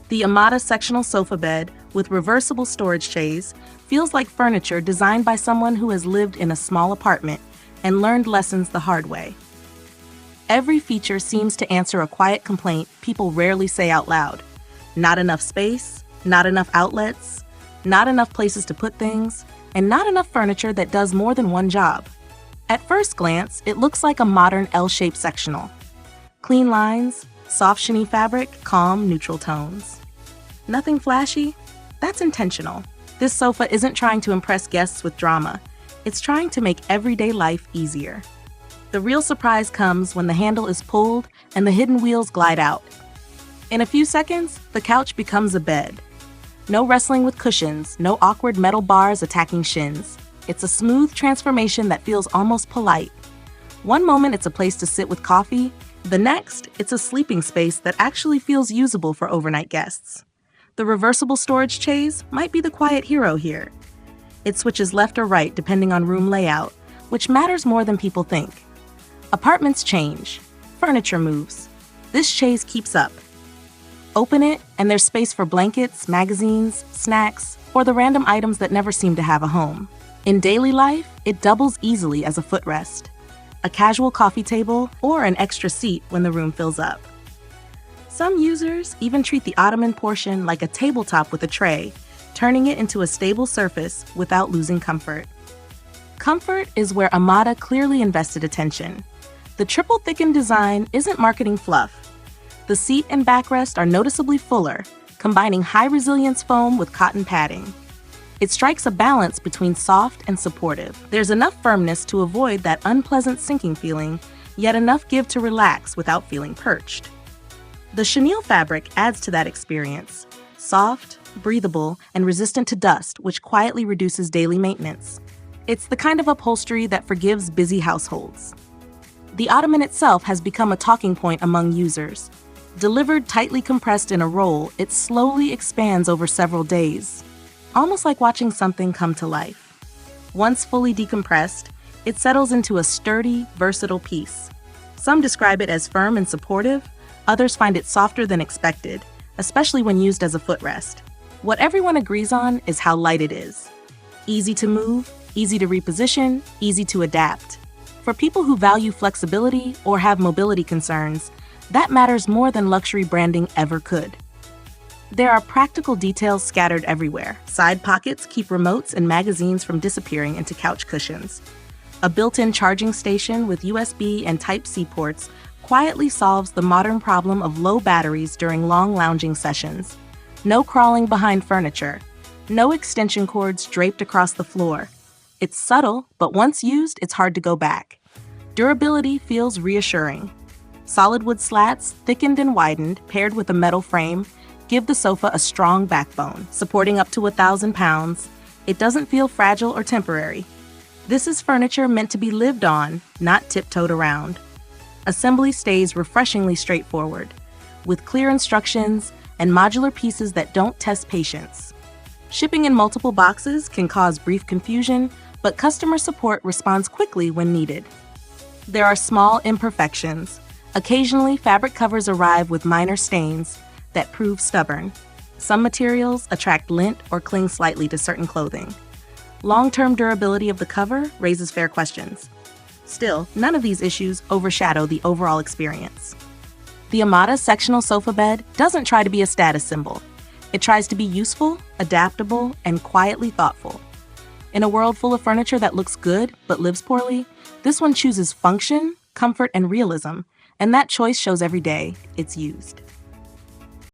The Amada Sectional sofa bed with reversible storage chaise feels like furniture designed by someone who has lived in a small apartment and learned lessons the hard way. Every feature seems to answer a quiet complaint people rarely say out loud. Not enough space, not enough outlets, not enough places to put things, and not enough furniture that does more than one job. At first glance, it looks like a modern L-shaped sectional. Clean lines, soft shiny fabric, calm, neutral tones. Nothing flashy? That's intentional. This sofa isn't trying to impress guests with drama. It's trying to make everyday life easier. The real surprise comes when the handle is pulled and the hidden wheels glide out. In a few seconds, the couch becomes a bed. No wrestling with cushions, no awkward metal bars attacking shins. It's a smooth transformation that feels almost polite. One moment it's a place to sit with coffee, the next, it's a sleeping space that actually feels usable for overnight guests. The reversible storage chaise might be the quiet hero here. It switches left or right depending on room layout, which matters more than people think. Apartments change, furniture moves. This chaise keeps up. Open it, and there's space for blankets, magazines, snacks, or the random items that never seem to have a home. In daily life, it doubles easily as a footrest, a casual coffee table, or an extra seat when the room fills up. Some users even treat the ottoman portion like a tabletop with a tray, turning it into a stable surface without losing comfort. Comfort is where Amada clearly invested attention. The triple thickened design isn't marketing fluff. The seat and backrest are noticeably fuller, combining high-resilience foam with cotton padding. It strikes a balance between soft and supportive. There's enough firmness to avoid that unpleasant sinking feeling, yet enough give to relax without feeling perched. The chenille fabric adds to that experience. Soft, breathable, and resistant to dust, which quietly reduces daily maintenance. It's the kind of upholstery that forgives busy households. The ottoman itself has become a talking point among users. Delivered tightly compressed in a roll, it slowly expands over several days, almost like watching something come to life. Once fully decompressed, it settles into a sturdy, versatile piece. Some describe it as firm and supportive, others find it softer than expected, especially when used as a footrest. What everyone agrees on is how light it is. Easy to move, easy to reposition, easy to adapt. For people who value flexibility or have mobility concerns, that matters more than luxury branding ever could. There are practical details scattered everywhere. Side pockets keep remotes and magazines from disappearing into couch cushions. A built-in charging station with USB and Type-C ports quietly solves the modern problem of low batteries during long lounging sessions. No crawling behind furniture. No extension cords draped across the floor. It's subtle, but once used, it's hard to go back. Durability feels reassuring. Solid wood slats, thickened and widened, paired with a metal frame, give the sofa a strong backbone. Supporting up to 1,000 pounds, it doesn't feel fragile or temporary. This is furniture meant to be lived on, not tiptoed around. Assembly stays refreshingly straightforward, with clear instructions and modular pieces that don't test patience. Shipping in multiple boxes can cause brief confusion, but customer support responds quickly when needed. There are small imperfections. Occasionally, fabric covers arrive with minor stains that prove stubborn. Some materials attract lint or cling slightly to certain clothing. Long-term durability of the cover raises fair questions. Still, none of these issues overshadow the overall experience. The Amada Sectional sofa bed doesn't try to be a status symbol. It tries to be useful, adaptable, and quietly thoughtful. In a world full of furniture that looks good but lives poorly, this one chooses function, comfort, and realism, and that choice shows every day it's used.